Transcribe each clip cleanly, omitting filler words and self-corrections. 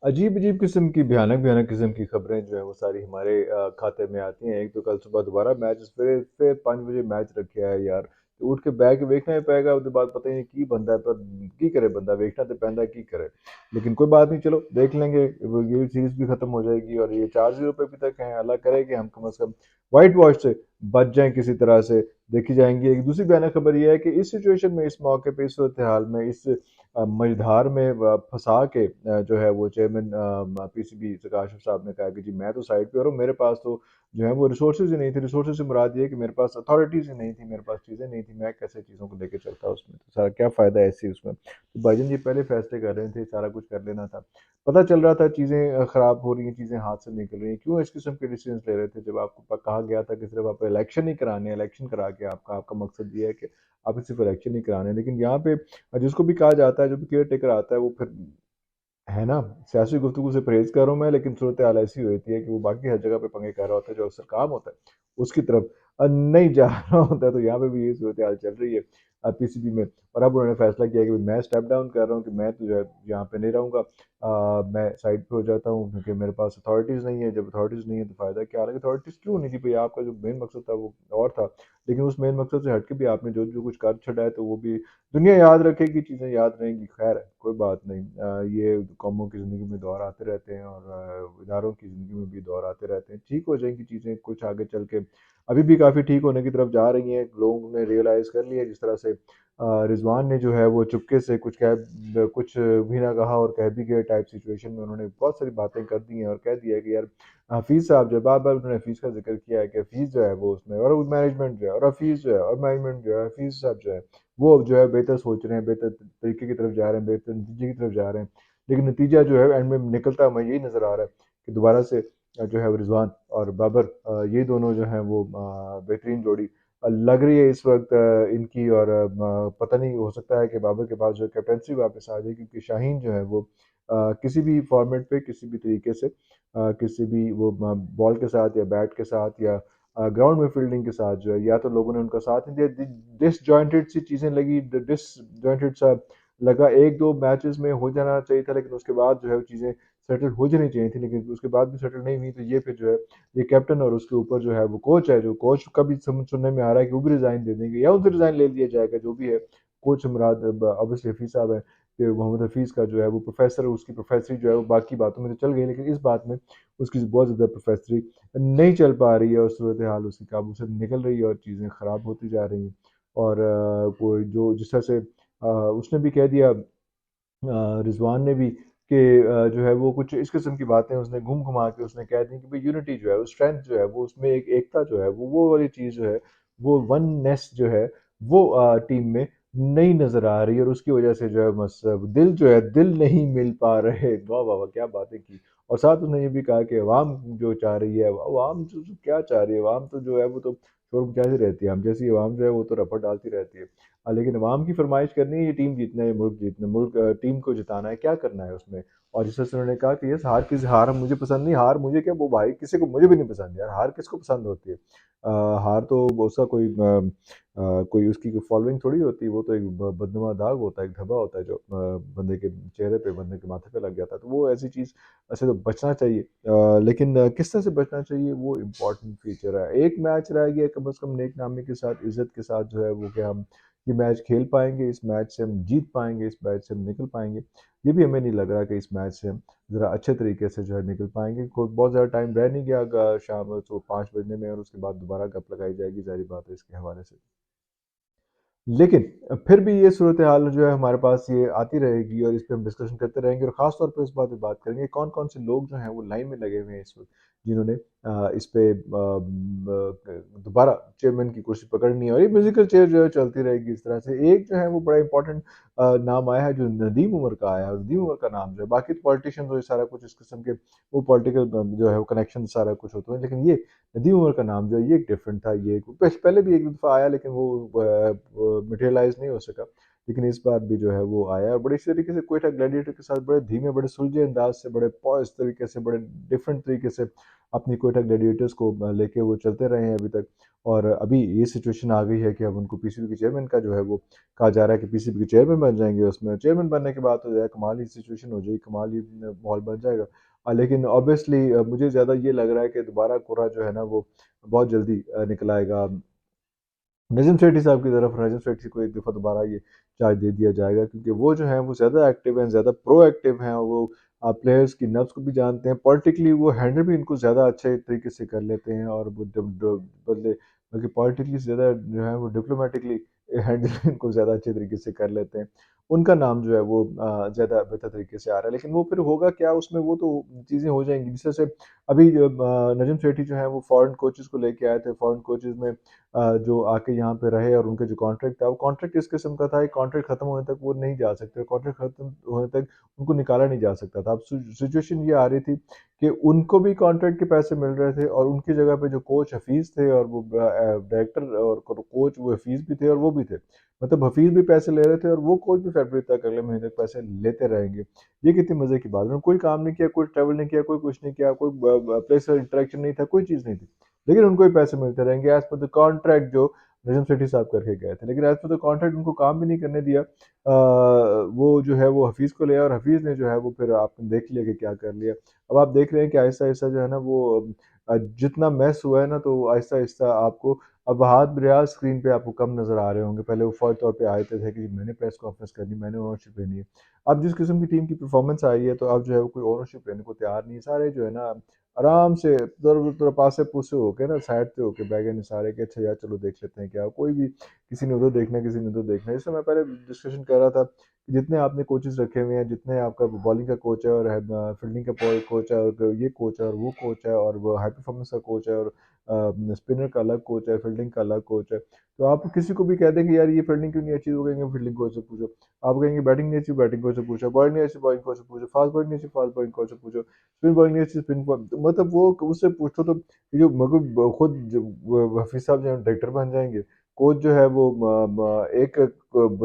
अजीब-अजीब किस्म की भयानक-भयानक किस्म की खबरें जो है वो सारी हमारे खाते में आती हैं। एक तो कल सुबह दोबारा मैच फिर 5 बजे मैच रखा है यार। ते उठ के बैठ के वेखना ही पेगा ओहदे बाद पता ही नहीं की बनदा है पर की करे बंदा वेखना तो पैंदा की करे। लेकिन कोई बात नहीं चलो देख लेंगे वो ये सीरीज़ भी खत्म हो जाएगी और ये 4-0 पे भी तक हैं। अल्लाह करे कि हम कम से कम व्हाइट वॉश से बच जाएँ किसी तरह से देखी जाएँगी। एक दूसरी भयानक खबर ये है कि इस सिचुएशन में, इस मौके पे, इस सूरत-ए-हाल में, इस मझधार में फँसा के जो है वो चेयरमैन पीसीबी काशिफ़ साहब ने कहा कि जी मैं तो साइड पे हो रहा हूँ, मेरे पास तो जो है वो रिसोर्सेज़ ही नहीं थे। रिसोर्सेज़ से मुराद ये है कि मेरे पास अथॉरिटीज़ ही नहीं थी, मेरे पास चीज़ें नहीं थी, मैं कैसे चीज़ों को लेके चलता उसमें, तो सारा क्या फ़ायदा ऐसे ही उसमें। तो भाईजान जी पहले फैसले कर रहे थे, सारा कुछ कर लेना था। पता चल रहा था चीज़ें ख़राब हो रही हैं, चीज़ें हाथ से निकल रही हैं, क्यों इस किस्म के डिसीज़न्स ले रहे थे जब आपको कहा गया था कि सिर्फ़ आप इलेक्शन ही कराने हैं, इलेक्शन करा के आपका आपका मकसद ये है कि आपने सिर्फ़ इलेक्शन ही कराने हैं। लेकिन यहाँ पे जिसको भी कहा जाता है, जो भी केयर टेकर आता है वो फिर है ना, सियासी गुफ्तगू से परहेज़ कर रहा हूँ मैं लेकिन सूरत-ए-हाल ऐसी होती है कि वो बाकी हर जगह पे पंगे कर रहा होता है, जो अक्सर काम होता है, उसकी तरफ नहीं जा रहा होता है, तो यहाँ पे भी यही सूरत-ए-हाल चल रही है पीसीबी में। और अब उन्होंने फैसला किया कि मैं स्टेप डाउन कर रहा हूँ कि मैं तो जो है यहाँ पे नहीं रहूँगा। मैं साइड पे हो जाता हूँ क्योंकि मेरे पास अथॉरिटीज़ नहीं है, जब अथॉरिटीज़ नहीं है तो फ़ायदा क्या? हालाँकि अथॉरिटीज़ क्यों नहीं थी भई, आपका जो मेन मकसद था वो और था। लेकिन उस मेन मकसद से हट के भी आपने जो कुछ कर छड़ा है तो वो भी दुनिया याद रखेगी, चीज़ें याद रहेंगी, खैर है, कोई बात नहीं। ये कौमों की ज़िंदगी में दौर आते रहते हैं और इदारों की ज़िंदगी में भी दौर आते रहते हैं। ठीक हो जाएँगी चीज़ें कुछ आगे चल के, अभी भी काफ़ी ठीक होने की तरफ जा रही हैं। लोगों ने रियलाइज़ कर लिया है जिस तरह से रिज़वान ने जो है वो चुपके से कुछ भी ना कहा और कह भी गए टाइप सिचुएशन में उन्होंने बहुत सारी बातें कर दी हैं और कह दिया है कि यार हफ़ीज़ साहब जो है बार-बार उन्होंने हफ़ीज़ का ज़िक्र किया है कि हफ़ीज़ जो है वो उसमें और मैनेजमेंट जो है और हफ़ीज़ जो है और मैनेजमेंट जो है, हफ़ीज़ साहब जो है वो अब जो है बेहतर सोच रहे हैं, बेहतर तरीके की तरफ जा रहे हैं, बेहतर नतीजे की तरफ जा रहे हैं। लेकिन नतीजा जो है एंड में निकलता हमें यही नज़र आ रहा है कि दोबारा से जो है वो रिज़वान और बाबर ये दोनों जो हैं वो बेहतरीन जोड़ी लग रही है इस वक़्त इनकी और पता नहीं हो सकता है कि बाबर के पास जो है कैप्टेंसी वापस आ जाए क्योंकि शाहीन जो है वो किसी भी फ़ॉर्मेट पे किसी भी तरीके से किसी भी वो बॉल के साथ या बैट के साथ या ग्राउंड में फील्डिंग के साथ जो है या तो लोगों ने उनका साथ नहीं दिया, डिसजॉइंटेड सी चीज़ें लगी, डिसजॉइंटेड सा लगा। 1-2 मैचेस में हो जाना चाहिए था लेकिन उसके बाद जो है वो चीज़ें सेटल हो जानी चाहिए थी लेकिन उसके बाद भी सेटल नहीं हुई, तो ये फिर जो है ये कैप्टन और उसके ऊपर जो है वो कोच है, जो कोच का भी सुनने में आ रहा है कि वो भी रिज़ाइन दे देंगे या उनसे रिज़ाइन ले लिया जाएगा, जो भी है। कोच से मुराद ऑब्वियसली हफीज़ साहब हैं कि मोहम्मद हफीज़ का जो है वो प्रोफ़ेसर, उसकी प्रोफ़ेसरी जो है वो बाकी बातों में तो चल गई लेकिन इस बात में उसकी बहुत ज़्यादा प्रोफ़ेसरी नहीं चल पा रही है और सूरत हाल उसकी काबू से निकल रही है और चीज़ें ख़राब होती जा रही हैं। और वो जो जिस तरह से उसने भी कह दिया रिज़वान ने भी कि जो है वो कुछ इस किस्म की बातें उसने घुमा के उसने कह दी कि भाई यूनिटी जो है वो स्ट्रेंथ जो है वो उसमें एक एकता जो है वो वाली चीज़ जो है वो वननेस जो है वो टीम में नहीं नज़र आ रही है और उसकी वजह से जो है बस दिल जो है दिल नहीं मिल पा रहे। वाह वाह वाह क्या बातें की। और साथ उसने ये भी कहा कि अवाम जो चाह रही है, अवाम जो क्या चाह रही है, अवाम तो जो है वो तो शोर मचाती रहती है, हम जैसी अवाम जो है वो तो रफड़ डालती रहती है। लेकिन अवाम की फरमाइश करनी है, ये टीम जीतना है, ये मुल्क जीतना है, मुल्क टीम को जिताना है, क्या करना है उसमें। और जिस तरह से उन्होंने कहा कि यस हार मुझे पसंद नहीं, हार मुझे क्या वो भाई किसी को मुझे भी नहीं पसंद यार, हार किसको पसंद होती है। हार तो उसका कोई उसकी कोई फॉलोइंग थोड़ी होती है, वो तो एक बदनुमा दाग होता है, एक धब्बा होता है जो बंदे के चेहरे पे, बंदे के माथे पे लग जाता है, तो वो ऐसी चीज़ ऐसे तो बचना चाहिए। लेकिन किस तरह से बचना चाहिए वो इम्पोर्टेंट फीचर है। एक मैच रह गया कम से कम नेकनामी के साथ, इज़्ज़त के साथ जो है वो कि हम ये मैच खेल पाएँगे, इस मैच से हम जीत पाएँगे, इस मैच से हम निकल पाएँगे। ये भी हमें नहीं लग रहा कि इस मैच से हम ज़रा अच्छे तरीके से जो है निकल पाएँगे। कोई बहुत ज़्यादा टाइम रह नहीं गया शाम को 5 बजने में और उसके बाद दोबारा गप लगाई जाएगी, ज़ाहिर बात है इसके हवाले से। लेकिन फिर भी ये सूरत-ए-हाल जो है हमारे पास ये आती रहेगी और इस पे हम डिस्कशन करते रहेंगे और ख़ास तौर पे इस बात पे बात करेंगे कौन-कौन से लोग जो हैं वो लाइन में लगे हुए हैं इस वक़्त, जिन्होंने इस पे दोबारा चेयरमैन की कुर्सी पकड़नी है और ये म्यूज़िकल चेयर जो है चलती रहेगी इस तरह से। एक जो है वो बड़ा इम्पोर्टेंट नाम आया है जो नदीम उमर का आया है, नदीम उमर का नाम जो है, बाकी तो पॉलिटिशियन तो ये सारा कुछ इस किस्म के वो पॉलिटिकल जो है वो कनेक्शन सारा कुछ होते हैं, लेकिन ये नदीम उमर का नाम जो है ये एक डिफरेंट था, ये पहले भी एक दफ़ा आया लेकिन वो मटेरियलाइज़ नहीं हो सका। लेकिन इस बार भी जो है वो आया और बड़े इसी तरीके से क्वेटा ग्लैडिएटर के साथ बड़े धीमे, बड़े सुलझे अंदाज से, बड़े पॉइस तरीके से, बड़े डिफरेंट तरीके से अपनी क्वेटा ग्लैडिएटर्स को लेके वो चलते रहे हैं अभी तक। और अभी ये सिचुएशन आ गई है कि अब उनको पीसीबी के चेयरमैन का जो है वो कहा जा रहा है कि पीसीबी के चेयरमैन बन जाएंगे। उसमें चेयरमैन बनने के बाद तो जो है कमाल ही सिचुएशन हो जाएगी, कमाल ही माहौल बन जाएगा। लेकिन ऑब्वियसली मुझे ज़्यादा ये लग रहा है कि दोबारा कोरा जो है ना वो बहुत जल्दी निकल आएगा नजीम सेठी साहब की तरफ। नजीम सेठी को एक दफ़ा दोबारा ये चार्ज दे दिया जाएगा क्योंकि वो जो है वो ज़्यादा एक्टिव हैं, ज़्यादा प्रोएक्टिव हैं और वो प्लेयर्स की नब्ज़ को भी जानते हैं। पॉलिटिकली वो हैंडल भी इनको ज़्यादा अच्छे तरीके से कर लेते हैं और वो बदले बल्कि पॉलिटिकली से ज़्यादा जो है वो डिप्लोमेटिकली हैंडल इनको ज़्यादा अच्छे तरीके से कर लेते हैं। उनका नाम जो है वो ज़्यादा बेहतर तरीके से आ रहा है। लेकिन वो फिर होगा क्या उसमें, वो तो चीज़ें हो जाएँगी। जिस तरह से अभी नजीम सेठी जो है वो फॉरेन कोचेज़ को लेके आए थे। फॉरेन कोचेज़ में जो आके यहाँ पे रहे और उनका जो कॉन्ट्रैक्ट था, वो कॉन्ट्रैक्ट इस किस्म का था, एक कॉन्ट्रैक्ट खत्म होने तक वो नहीं जा सकते, कॉन्ट्रैक्ट खत्म होने तक उनको निकाला नहीं जा सकता था। अब सिचुएशन ये आ रही थी कि उनको भी कॉन्ट्रैक्ट के पैसे मिल रहे थे और उनकी जगह पे जो कोच हफीज़ थे और वो डायरेक्टर और कोच वो हफीज़ भी थे और वो भी थे। मतलब हफीज़ भी पैसे ले रहे थे और वो कोच भी फरवरी तक, अगले महीने तक पैसे लेते रहेंगे। ये कितनी मज़े की बात है। उन्होंने कोई काम नहीं किया, कोई ट्रैवल नहीं किया, कोई कुछ नहीं किया, कोई प्लेस इंटरेक्शन नहीं था, कोई चीज़ नहीं थी। लेकिन उनको ही पैसे मिलते रहेंगे एज़ पर द कॉन्ट्रैक्ट जो नजम सेठी साहब करके गए थे। लेकिन एज़ पर द कॉन्ट्रैक्ट उनको काम भी नहीं करने दिया। वो जो है वो हफीज़ को ले आया और हफीज़ ने जो है वो फिर आपने देख लिया कि क्या कर लिया। अब आप देख रहे हैं कि आहिस्ता-आहिस्ता जो है ना वो जितना मैस हुआ है ना तो आहिस्ता-आहिस्ता आपको अब हाथ रियाज़ स्क्रीन पे आपको कम नज़र आ रहे होंगे। पहले वो फ़ौरी तौर पे आते थे कि मैंने प्रेस कॉन्फ्रेंस करनी, मैंने ओनरशिप लेनी है। अब जिस किस्म की टीम की परफ़ॉर्मेंस आई है तो अब जो है वो कोई ओनरशिप लेने को तैयार नहीं है। सारे जो है ना आराम से थोड़ा पासे-पूसे होके ना साइड पे होके बैठ गए हैं सारे कि अच्छा यार चलो देख लेते हैं क्या, कोई भी किसी ने उधर देखना है, किसी ने उधर देखना है। जैसे मैं पहले डिस्कशन कर रहा था कि जितने आपने कोचेज़ रखे हुए हैं, जितने आपका बॉलिंग का कोच है और फील्डिंग का कोच है और ये कोच है और वो कोच है और वो हाई परफॉर्मेंस का कोच है और स्पिनर का अलग कोच है, फील्डिंग का अलग कोच है। तो आप किसी को भी कह दें कि यार ये फील्डिंग क्यों नहीं अच्छी, वो कहेंगे फील्डिंग कोच से पूछो। आप कहेंगे बैटिंग नहीं अच्छी, बैटिंग कोच से पूछो। बॉलिंग नहीं अच्छी, बॉलिंग कोच से पूछो। फास्ट बॉलिंग नहीं अच्छी, फास्ट बॉलिंग कोच से पूछो। स्पिन बॉलिंग नहीं अच्छी, स्पिन मतलब वो उससे पूछो तो ये जो मतलब खुद हफीज साहब जो है डायरेक्टर बन जाएंगे। कोच जो है वो एक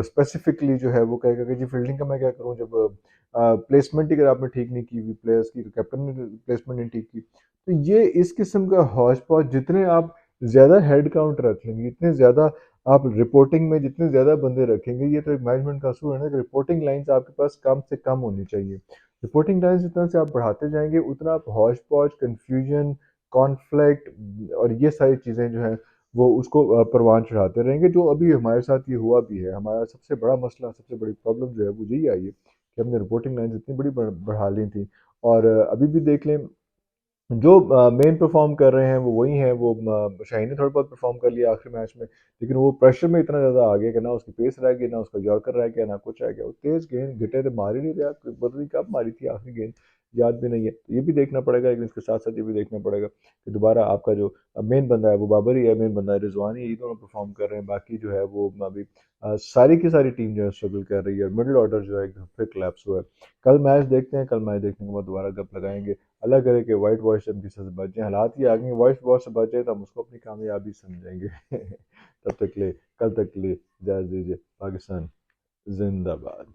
स्पेसिफिकली जो है वो कहेगा कि जी फील्डिंग का मैं क्या करूं जब प्लेसमेंट ही अगर आपने ठीक नहीं की हुई, प्लेयर्स की कैप्टन ने प्लेसमेंट नहीं ठीक की। तो ये इस किस्म का हौच पौच, जितने आप ज़्यादा हेड काउंट रख लेंगे, इतने ज़्यादा आप रिपोर्टिंग में जितने ज़्यादा बंदे रखेंगे, ये तो एक मैनेजमेंट का असूल है ना कि रिपोर्टिंग लाइंस आपके पास कम से कम होनी चाहिए। रिपोर्टिंग लाइंस जितना से आप बढ़ाते जाएंगे उतना आप हौच पौच, कन्फ्यूजन, कॉन्फ्लिक्ट और ये सारी चीज़ें जो हैं वो उसको परवान चढ़ाते रहेंगे। जो अभी हमारे साथ ये हुआ भी है। हमारा सबसे बड़ा मसला, सबसे बड़ी प्रॉब्लम जो है वो यही आई है कि हमने रिपोर्टिंग लाइन्स इतनी बड़ी बढ़ा ली थी। और अभी भी देख लें जो मेन परफॉर्म कर रहे हैं वो वही हैं। वो शाहीन ने थोड़ा बहुत परफॉर्म कर लिया आखिरी मैच में, लेकिन वो प्रेशर में इतना ज़्यादा आ गया कि ना उसकी पेस रह गई, ना उसका यॉर्कर रह गया, ना कुछ रह गया। वो तेज़ गेंद घिटे थे, मार ही नहीं रहा, पता नहीं कब मारी थी आखिरी गेंद, याद भी नहीं है। तो ये भी देखना पड़ेगा, लेकिन इसके साथ साथ ये भी देखना पड़ेगा कि दोबारा आपका जो मेन बंदा है वो बाबर ही है, मेन बंदा है रिजवानी, ये दोनों परफॉर्म कर रहे हैं। बाकी जो है वो अभी सारी की सारी टीम जो है स्ट्रगल कर रही है। मिडिल ऑर्डर जो है एकदम फिर क्लैप्स हुआ है। कल मैच देखते हैं, कल मैच देखने के बाद दोबारा गप लगाएंगे। अल्लाह करे कि वाइट वॉश से किसी से बच जाए। हालात ये आ गए वाइट वॉश से बच जाए तो हम उसको अपनी कामयाबी समझेंगे। तब तक के लिए, कल तक के लिए इजाज़त दीजिए। पाकिस्तान जिंदाबाद।